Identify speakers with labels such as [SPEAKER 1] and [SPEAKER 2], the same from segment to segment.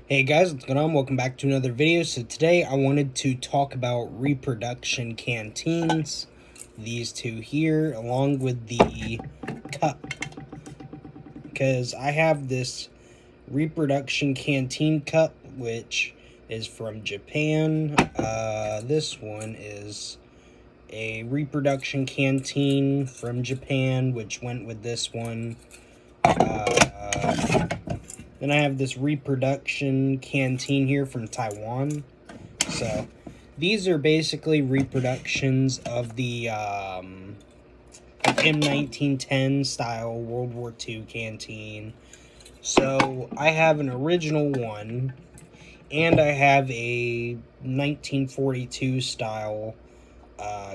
[SPEAKER 1] Hey guys, what's going on? Welcome back to another video. So today I wanted to talk about Reproduction Canteens, these two here, along with the cup. Because I have this Reproduction Canteen cup, which is from Japan. This one is a Reproduction Canteen from Japan, which went with this one. Then I have this Reproduction Canteen here from Taiwan. So these are basically reproductions of the M1910 style World War II canteen. So I have an original one, and I have a 1942 style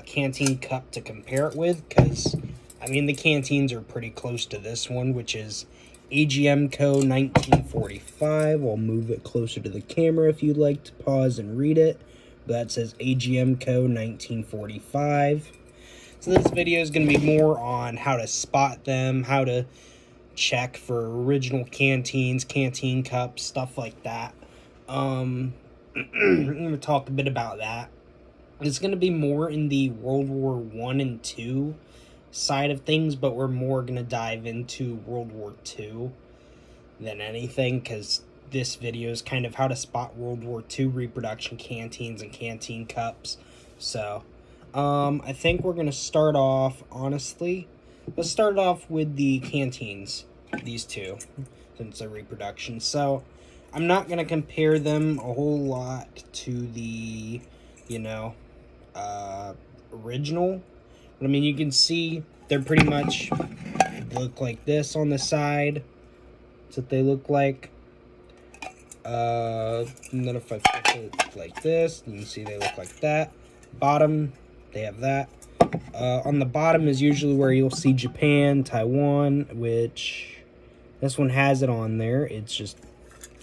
[SPEAKER 1] canteen cup to compare it with, because I mean the canteens are pretty close to this one, which is AGM Co. 1945. I'll move it closer to the camera if you'd like to pause and read it. But that says AGM Co. 1945. So this video is going to be more on how to spot them, how to check for original canteens, canteen cups, stuff like that. I'm going to talk a bit about that. It's going to be more in the World War I and II side of things, but we're more going to dive into World War II than anything, because this video is kind of how to spot World War II reproduction canteens and canteen cups. So I think we're going to start off, honestly, let's start off with the canteens, these two, since they're reproduction. So I'm not going to compare them a whole lot to the, original. But I mean, you can see they're pretty much look like this on the side. That's what they look like. And then if I flip it like this, you can see they look like that. Bottom, they have that. On the bottom is usually where you'll see Japan, Taiwan, which this one has it on there. It's just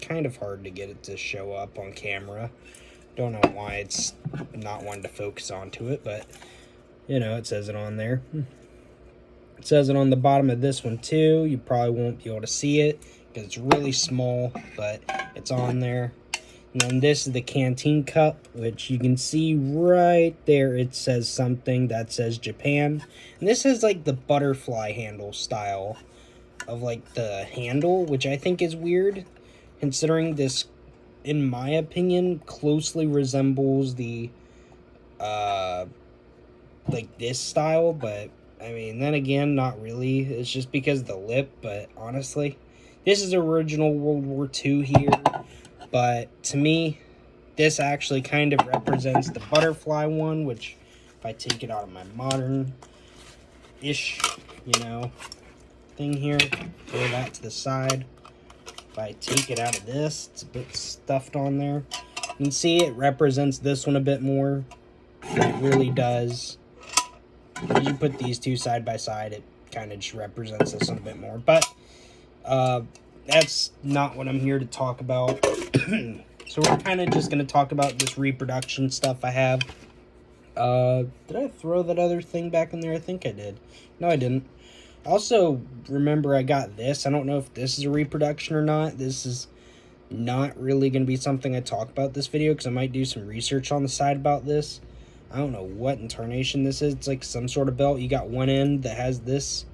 [SPEAKER 1] kind of hard to get it to show up on camera. Don't know why it's not wanting to focus onto it, but it says it on there. It says it on the bottom of this one too. You probably won't be able to see it because it's really small, but it's on there. And then this is the canteen cup, which you can see right there. It says something that says Japan. And this is like the butterfly handle style of like the handle, which I think is weird, considering this, in my opinion, closely resembles the like this style. But I mean, then again, not really. It's just because of the lip. But honestly, this is original World War II here, but to me this actually kind of represents the butterfly one, which if I take it out of my modern ish thing here, throw that to the side. If I take it out of this, it's a bit stuffed on there. You can see it represents this one a bit more. It really does. As you put these two side by side, it kind of just represents this one a bit more. But that's not what I'm here to talk about. So we're kind of just going to talk about this reproduction stuff I have. Did I throw that other thing back in there? I think I did. No, I didn't. Also, remember I got this. I don't know if this is a reproduction or not. This is not really going to be something I talk about this video, because I might do some research on the side about this. I don't know what intonation this is. It's like some sort of belt. You got one end that has this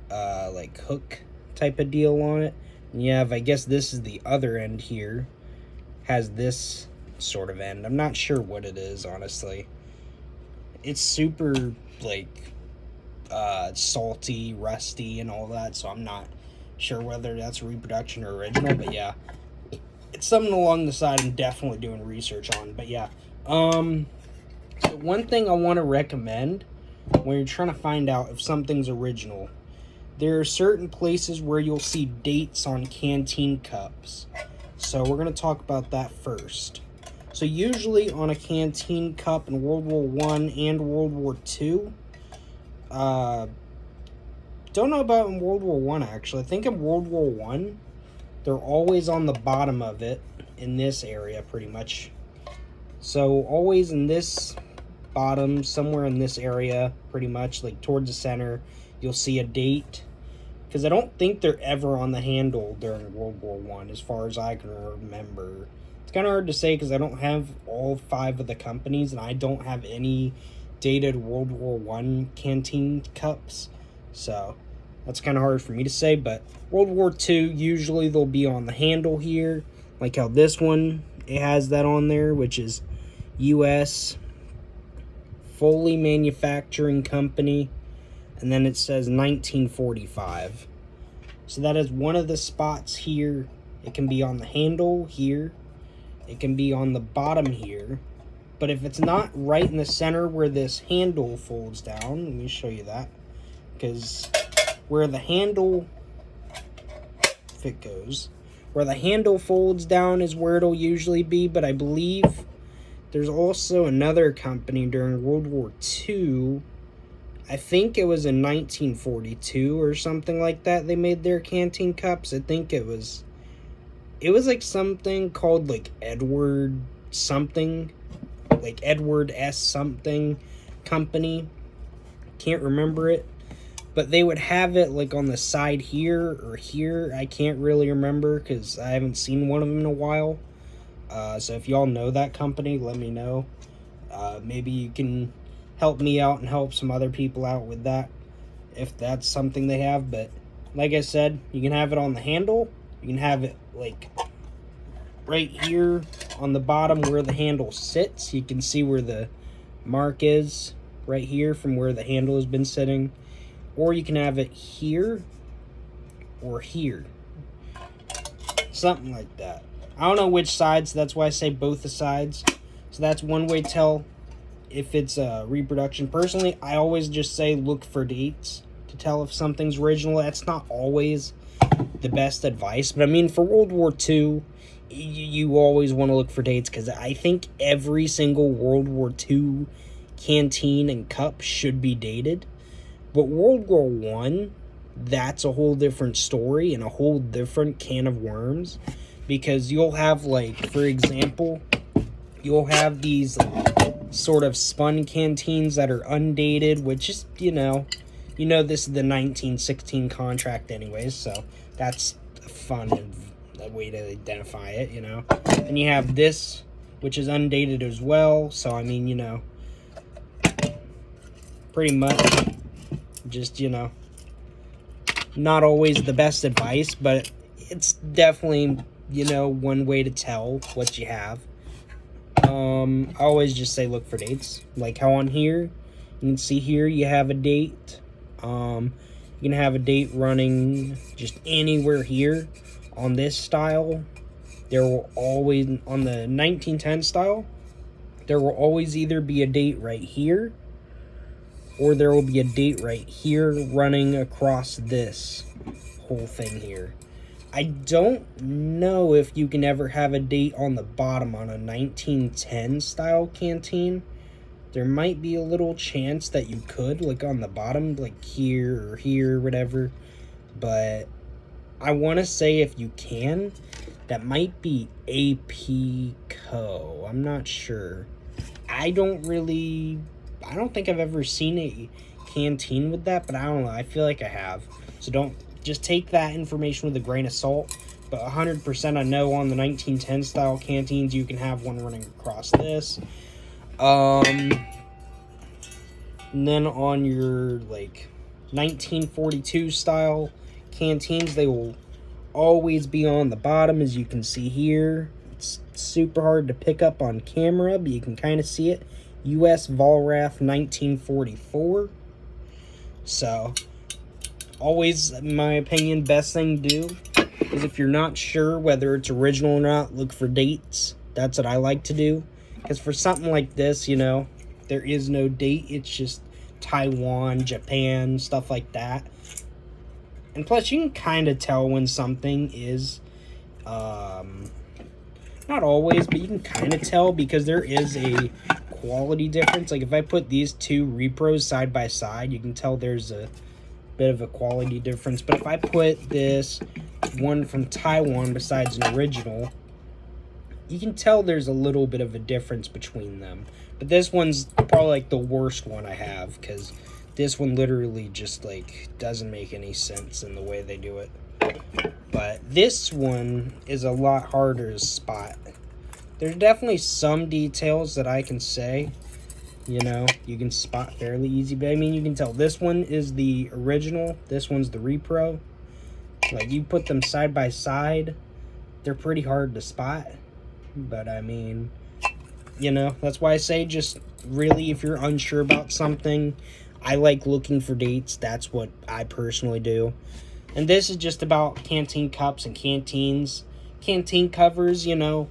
[SPEAKER 1] like hook type of deal on it. And you have, I guess this is the other end here, has this sort of end. I'm not sure what it is, honestly. It's super like salty, rusty, and all that, so I'm not sure whether that's reproduction or original. But yeah, it's something along the side I'm definitely doing research on. But yeah, so one thing I want to recommend when you're trying to find out if something's original, there are certain places where you'll see dates on canteen cups. So we're going to talk about that first. So usually on a canteen cup in World War I and World War II, don't know about in World War I actually. I think in World War I, they're always on the bottom of it in this area pretty much. So always in this bottom, somewhere in this area pretty much, like towards the center, you'll see a date. because I don't think they're ever on the handle during World War I, as far as I can remember. It's kind of hard to say because I don't have all 5 of the companies, and I don't have any dated World War I canteen cups, so that's kind of hard for me to say. But World War II, usually they'll be on the handle here, like how this one, it has that on there, which is U.S. Foley Manufacturing Company, and then it says 1945. So that is one of the spots here. It can be on the handle here, it can be on the bottom here, but if it's not right in the center where this handle folds down, let me show you that, because where the handle, if it goes, where the handle folds down is where it'll usually be. But I believe there's also another company during World War II, I think it was in 1942 or something like that, they made their canteen cups. I think it was like something called like Edward something, like Edward S something company, can't remember it, but they would have it like on the side here or here. I can't really remember because I haven't seen one of them in a while. So if y'all know that company, let me know. Maybe you can help me out and help some other people out with that, if that's something they have. But like I said, you can have it on the handle, you can have it like right here on the bottom where the handle sits. You can see where the mark is right here from where the handle has been sitting, or you can have it here or here, something like that. I don't know which sides, so that's why I say both the sides. So that's one way to tell if it's a reproduction. Personally, I always just say look for dates to tell if something's original. That's not always the best advice, but I mean, for World War II, you always want to look for dates, because I think every single World War II canteen and cup should be dated. But World War I, that's a whole different story and a whole different can of worms, because you'll have, like, for example, you'll have these sort of spun canteens that are undated, which is, you know, this is the 1916 contract anyways, so that's fun and a way to identify it, And you have this, which is undated as well, so I mean, pretty much just, not always the best advice, but it's definitely, one way to tell what you have. I always just say look for dates, like how on here, you can see here you have a date. You can have a date running just anywhere here on this style. There will always, on the 1910 style, there will always either be a date right here, or there will be a date right here running across this whole thing here. I don't know if you can ever have a date on the bottom on a 1910 style canteen. There might be a little chance that you could, like on the bottom, like here or here, whatever. But I want to say if you can, that might be AP Co. I'm not sure. I don't think I've ever seen a canteen with that, but I don't know. I feel like I have. So don't just take that information with a grain of salt. But 100% I know on the 1910 style canteens, you can have one running across this. And then on your like 1942 style canteens, they will always be on the bottom, as you can see here. It's super hard to pick up on camera, but you can kind of see it. U.S. Vollrath 1944. So, always, in my opinion, best thing to do is if you're not sure whether it's original or not, look for dates. That's what I like to do. Because for something like this, there is no date. It's just Taiwan, Japan, stuff like that. And plus, you can kind of tell when something is, not always, but you can kind of tell because there is a quality difference. Like if I put these two repros side by side, you can tell there's a bit of a quality difference. But if I put this one from Taiwan besides an original, you can tell there's a little bit of a difference between them. But this one's probably like the worst one I have, because This one literally just, like, doesn't make any sense in the way they do it. But this one is a lot harder to spot. There's definitely some details that I can say, you know, you can spot fairly easy. But, I mean, you can tell this one is the original. This one's the repro. Like, you put them side by side, they're pretty hard to spot. But, I mean, you know, that's why I say just really, if you're unsure about something, I like looking for dates. That's what I personally do. And this is just about Canteen cups and Canteens. Canteen covers, you know,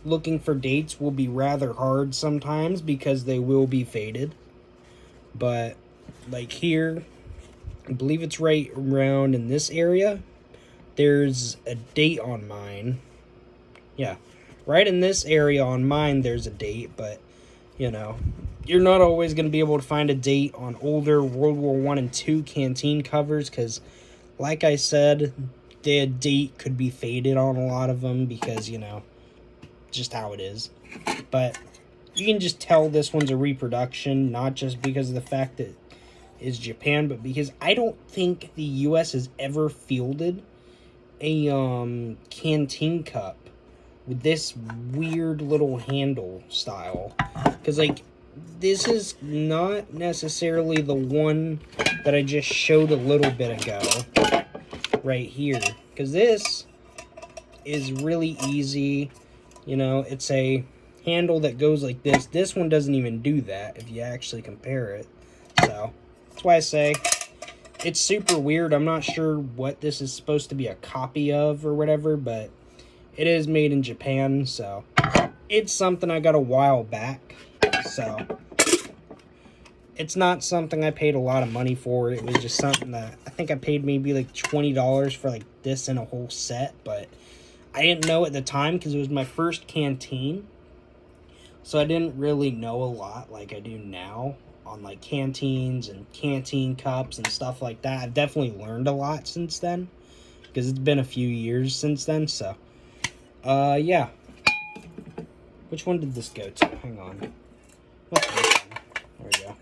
[SPEAKER 1] looking for dates will be rather hard sometimes because they will be faded. But, like here, I believe it's right around in this area. There's a date on mine. Yeah, right in this area on mine, there's a date. But, you know, you're not always going to be able to find a date on older World War I and II Canteen covers because, like I said, the date could be faded on a lot of them because, you know, just how it is. But you can just tell this one's a reproduction, not just because of the fact that it's Japan, but because I don't think the U.S. has ever fielded a Canteen cup with this weird little handle style. Because, like, this is not necessarily the one that I just showed a little bit ago right here. Because this is really easy. You know, it's a handle that goes like this. This one doesn't even do that if you actually compare it. So, that's why I say it's super weird. I'm not sure what this is supposed to be a copy of or whatever, but it is made in Japan, so it's something I got a while back. So, it's not something I paid a lot of money for. It was just something that I think I paid maybe like $20 for like this and a whole set, but I didn't know at the time because it was my first Canteen, so I didn't really know a lot like I do now on like Canteens and Canteen cups and stuff like that. I've definitely learned a lot since then because it's been a few years since then. So, yeah. Which one did this go to? Hang on. What's this one? There we go.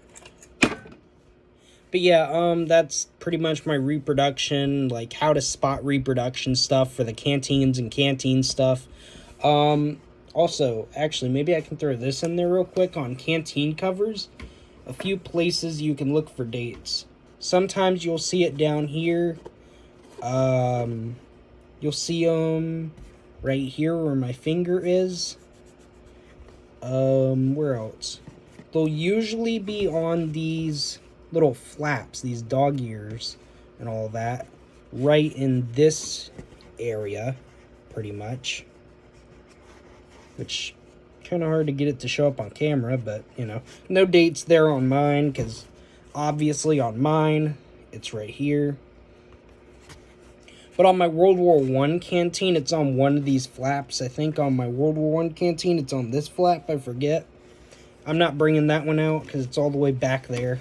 [SPEAKER 1] But yeah, that's pretty much my reproduction, like how to spot reproduction stuff for the Canteens and Canteen stuff. Also, actually, maybe I can throw this in there real quick on Canteen covers. A few places you can look for dates. Sometimes you'll see it down here. You'll see them right here where my finger is. Where else? They'll usually be on these little flaps, these dog ears and all that, right in this area, pretty much. Which, kind of hard to get it to show up on camera, but, you know, no dates there on mine, because obviously on mine, it's right here. But on my World War I Canteen, it's on one of these flaps. I think on my World War I Canteen, it's on this flap, I forget. I'm not bringing that one out, because it's all the way back there.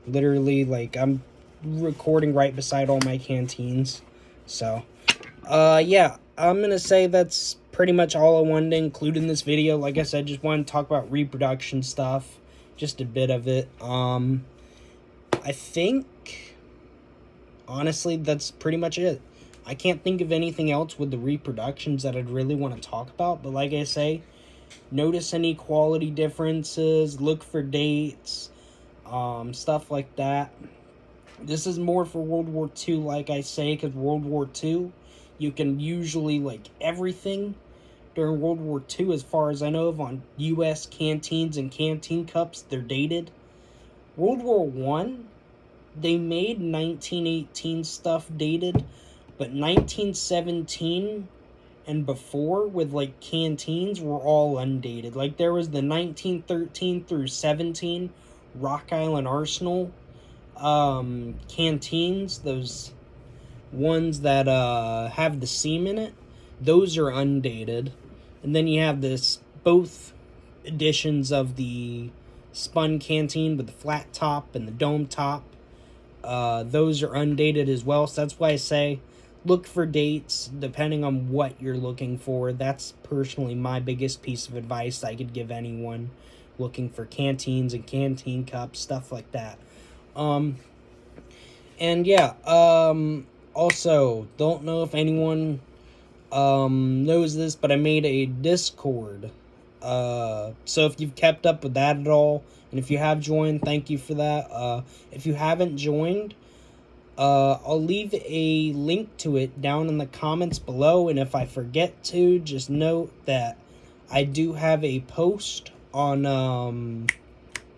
[SPEAKER 1] Literally, like, I'm recording right beside all my Canteens. So, yeah, I'm going to say that's pretty much all I wanted to include in this video. Like I said, just wanted to talk about reproduction stuff. Just a bit of it. I think, honestly, that's pretty much it. I can't think of anything else with the reproductions that I'd really want to talk about. But like I say, notice any quality differences, look for dates, stuff like that. This is more for World War II, like I say, because World War II, you can usually, like, everything during World War II, as far as I know of, on U.S. Canteens and Canteen cups, they're dated. World War I, they made 1918 stuff dated, but 1917 and before, with, like, Canteens, were all undated. Like, there was the 1913 through 17 Rock Island Arsenal Canteens, those ones that have the seam in it, those are undated. And then you have this both editions of the spun Canteen with the flat top and the dome top. Those are undated as well. So that's why I say look for dates depending on what you're looking for. That's personally my biggest piece of advice I could give anyone looking for Canteens and Canteen cups, stuff like that. And yeah, also, don't know if anyone knows this, but I made a Discord. So if you've kept up with that at all, and if you have joined, thank you for that. If you haven't joined, I'll leave a link to it down in the comments below, and if I forget to, just note that I do have a post on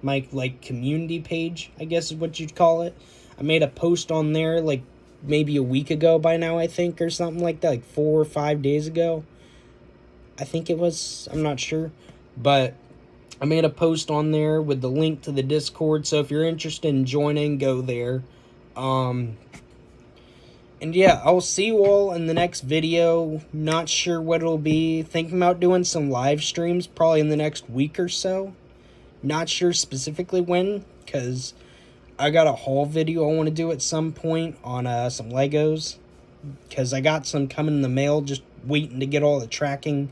[SPEAKER 1] my community page, I guess is what you'd call it. I made a post on there maybe a week ago by now, I think, or something like that, 4 or 5 days ago. I think it was, I'm not sure, but I made a post on there with the link to the Discord, so if you're interested in joining, go there. And yeah, I'll see you all in the next video. Not sure what it'll be. Thinking about doing some live streams probably in the next week or so. Not sure specifically when, because I got a haul video I want to do at some point on some Legos. Because I got some coming in the mail, just waiting to get all the tracking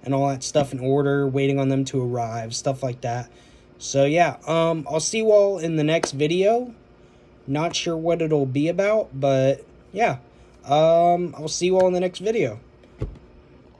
[SPEAKER 1] and all that stuff in order, waiting on them to arrive, stuff like that. So yeah, I'll see you all in the next video. Not sure what it'll be about, but yeah, I'll see you all in the next video.